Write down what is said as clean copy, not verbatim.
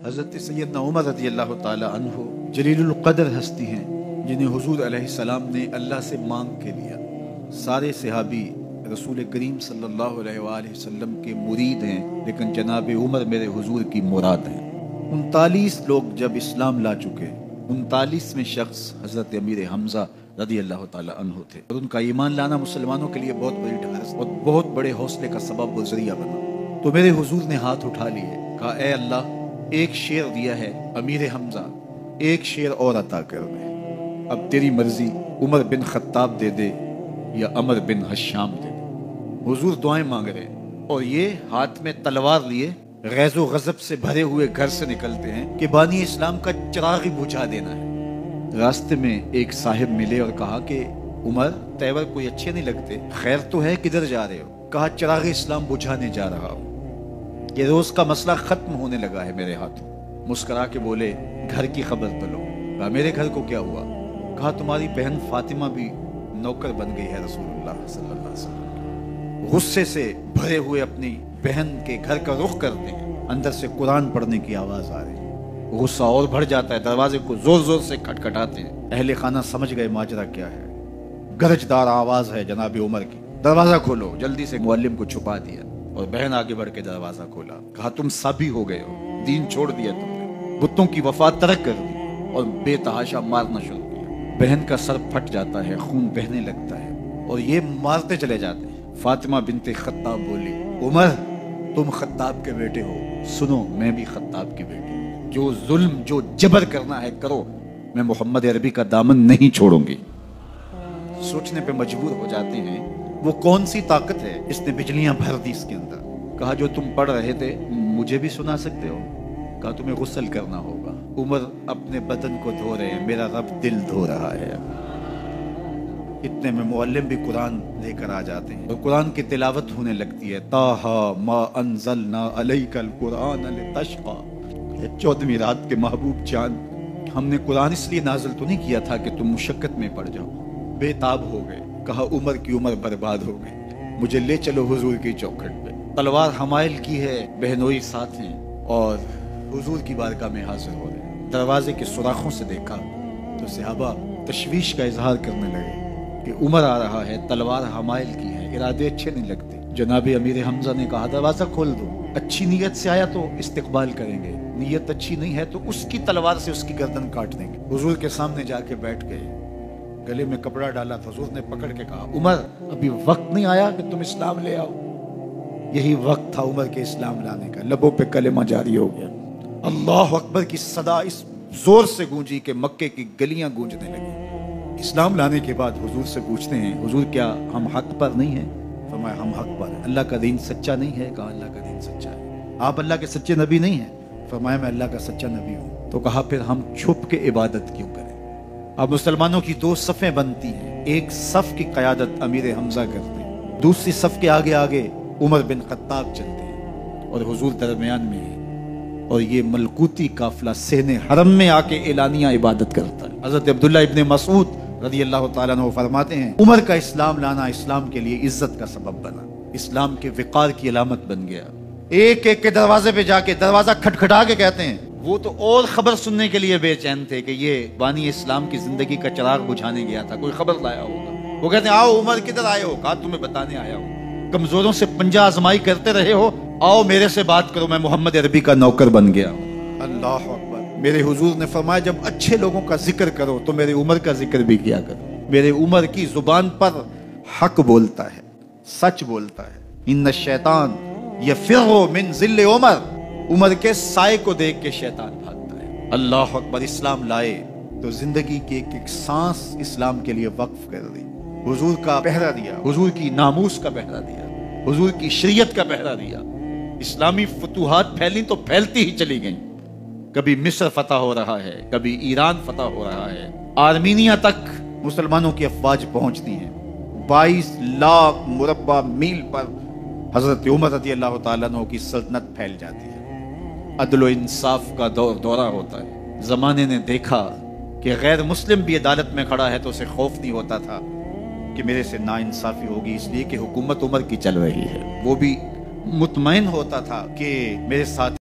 حضرت سیدنا عمر رضی اللہ تعالی عنہ جلیل القدر ہستی ہیں جنہیں حضور علیہ السلام نے اللہ سے مانگ کے لیا۔ سارے صحابی رسول کریم صلی اللہ علیہ وآلہ وسلم کے مرید ہیں، لیکن جناب عمر میرے حضور کی مراد ہیں۔ 39 لوگ جب اسلام لا چکے، 39 میں شخص حضرت امیر حمزہ رضی اللہ تعالی عنہ تھے، اور ان کا ایمان لانا مسلمانوں کے لیے بہت بڑی ڈھارس اور بہت بڑے حوصلے کا سبب و ذریعہ بنا۔ تو میرے حضور نے ہاتھ اٹھا لیے، کہا اے اللہ، ایک شیر دیا ہے امیر حمزہ، ایک شیر اور عطا کر دے، اب تیری مرضی، عمر بن خطاب دے دے یا عمر بن حشام دے دے۔ حضور دعائیں مانگ رہے ہیں اور یہ ہاتھ میں تلوار لیے غیظ و غضب سے بھرے ہوئے گھر سے نکلتے ہیں کہ بانی اسلام کا چراغ بجھا دینا ہے۔ راستے میں ایک صاحب ملے اور کہا کہ عمر، تیور کوئی اچھے نہیں لگتے، خیر تو ہے، کدھر جا رہے ہو؟ کہا چراغ اسلام بجھانے جا رہا ہوں، یہ روز کا مسئلہ ختم ہونے لگا ہے میرے ہاتھوں۔ مسکرا کے بولے گھر کی خبر تو لو۔ کہا میرے گھر کو کیا ہوا؟ کہا تمہاری بہن فاطمہ بھی نوکر بن گئی ہے رسول اللہ صلی اللہ علیہ وسلم۔ غصے سے بھرے ہوئے اپنی بہن کے گھر کا رخ کرتے ہیں، اندر سے قرآن پڑھنے کی آواز آ رہی ہے، غصہ اور بڑھ جاتا ہے، دروازے کو زور زور سے کھٹکھٹاتے ہیں۔ اہل خانہ سمجھ گئے ماجرا کیا ہے، گرجدار آواز ہے جناب عمر کی، دروازہ کھولو۔ جلدی سے معلم کو چھپا دیا اور بہن آگے بڑھ کے دروازہ کھولا۔ کہا تم سابی ہو گئے ہو، دین چھوڑ دیا تم نے، بتوں کی وفا ترک کر دی اور بے تحاشا مارنا شروع کیا۔ بہن کا سر پھٹ جاتا ہے، خون بہنے لگتا ہے اور یہ مارتے چلے جاتے ہیں۔ فاطمہ بنت خطاب بولی عمر، تم خطاب کے بیٹے ہو، سنو میں بھی خطاب کی بیٹی ہوں، جو ظلم جو جبر کرنا ہے کرو، میں محمد عربی کا دامن نہیں چھوڑوں گی۔ سوچنے پہ مجبور ہو جاتے ہیں وہ کون سی طاقت ہے اس نے بجلیاں بھر دی اس کے اندر۔ کہا جو تم پڑھ رہے تھے مجھے بھی سنا سکتے ہو؟ کہا تمہیں غسل کرنا ہوگا۔ عمر اپنے بدن کو دھو رہے ہیں، میرا رب دل دھو رہا ہے۔ اتنے میں معلم بھی قرآن لے کر آ جاتے ہیں اور قرآن کی تلاوت ہونے لگتی ہے۔ طٰہٰ ما انزلنا علیک القرآن لتشقیٰ، 14ویں رات کے محبوب جان، ہم نے قرآن اس لیے نازل تو نہیں کیا تھا کہ تم مشقت میں پڑ جاؤ۔ بے تاب ہو گئے، کہا عمر کی عمر برباد ہو گئی، مجھے لے چلو حضور کی چوکھٹ پہ۔ تلوار حمائل کی ہے، بہنوئی ساتھ ہیں اور حضور کی بارگاہ میں حاضر ہو رہے ہیں۔ دروازے کے سوراخوں سے دیکھا تو صحابہ تشویش کا اظہار کرنے لگے کہ عمر آ رہا ہے، تلوار حمائل کی ہے، ارادے اچھے نہیں لگتے۔ جناب امیر حمزہ نے کہا دروازہ کھول دو، اچھی نیت سے آیا تو استقبال کریں گے، نیت اچھی نہیں ہے تو اس کی تلوار سے اس کی گردن کاٹ دیں گے۔ حضور کے سامنے جا کے بیٹھ گئے، گلے میں کپڑا ڈالا تھا، حضور نے پکڑ کے کہا عمر، ابھی وقت نہیں آیا کہ تم اسلام لے آؤ؟ یہی وقت تھا عمر کے اسلام لانے کا۔ لبوں پہ کلمہ جاری ہو گیا، اللہ اکبر کی صدا اس زور سے گونجی کہ مکے کی گلیاں گونجنے لگی۔ اسلام لانے کے بعد حضور سے پوچھتے ہیں حضور کیا ہم حق پر نہیں ہیں؟ فرمایا ہم حق پر ہیں۔ اللہ کا دین سچا نہیں ہے؟ کہا اللہ کا دین سچا ہے۔ آپ اللہ کے سچے نبی نہیں ہیں؟ فرمایا میں اللہ کا سچا نبی ہوں۔ تو کہا پھر ہم چھپ کے عبادت کیوں کریں؟ اب مسلمانوں کی دو صفیں بنتی ہیں، ایک صف کی قیادت امیر حمزہ کرتے ہیں، دوسری صف کے آگے آگے عمر بن خطاب چلتے ہیں اور حضور درمیان میں ہیں، اور یہ ملکوتی قافلہ صحن حرم میں آ کے اعلانیہ عبادت کرتا ہے۔ حضرت عبداللہ ابن مسعود رضی اللہ تعالیٰ عنہ فرماتے ہیں عمر کا اسلام لانا اسلام کے لیے عزت کا سبب بنا، اسلام کے وقار کی علامت بن گیا۔ ایک ایک کے دروازے پہ جا کے دروازہ کھٹکھٹا کے کہتے ہیں، وہ تو اور خبر سننے کے لیے بے چین تھے کہ یہ بانی اسلام کی زندگی کا چراغ بجھانے گیا تھا، کوئی خبر لایا ہوگا۔ وہ کہتے ہیں آؤ عمر کدھر آئے ہو؟ کہا تمہیں بتانے آیا ہوں، کمزوروں سے پنجہ آزمائی کرتے رہے ہو، آؤ میرے سے بات کرو، میں محمد عربی کا نوکر بن گیا ہوں۔ اللہ اکبر۔ میرے حضور نے فرمایا جب اچھے لوگوں کا ذکر کرو تو میرے عمر کا ذکر بھی کیا کرو۔ میرے عمر کی زبان پر حق بولتا ہے، سچ بولتا ہے۔ ان الشیطان یفر من ظل عمر، عمر کے سائے کو دیکھ کے شیطان بھاگتا ہے۔ اللہ اکبر۔ اسلام لائے تو زندگی کی ایک ایک سانس اسلام کے لیے وقف کر دی، حضور کا پہرا دیا، حضور کی ناموس کا پہرا دیا، حضور کی شریعت کا پہرا دیا۔ اسلامی فتوحات پھیلی تو پھیلتی ہی چلی گئیں، کبھی مصر فتح ہو رہا ہے، کبھی ایران فتح ہو رہا ہے، آرمینیا تک مسلمانوں کی افواج پہنچتی ہیں۔ 22 لاکھ مربع میل پر حضرت عمر رضی اللہ تعالیٰ عنہ کی سلطنت پھیل جاتی ہے۔ عدل و انصاف کا دورہ ہوتا ہے۔ زمانے نے دیکھا کہ غیر مسلم بھی عدالت میں کھڑا ہے تو اسے خوف نہیں ہوتا تھا کہ میرے سے ناانصافی ہوگی، اس لیے کہ حکومت عمر کی چل رہی ہے۔ وہ بھی مطمئن ہوتا تھا کہ میرے ساتھ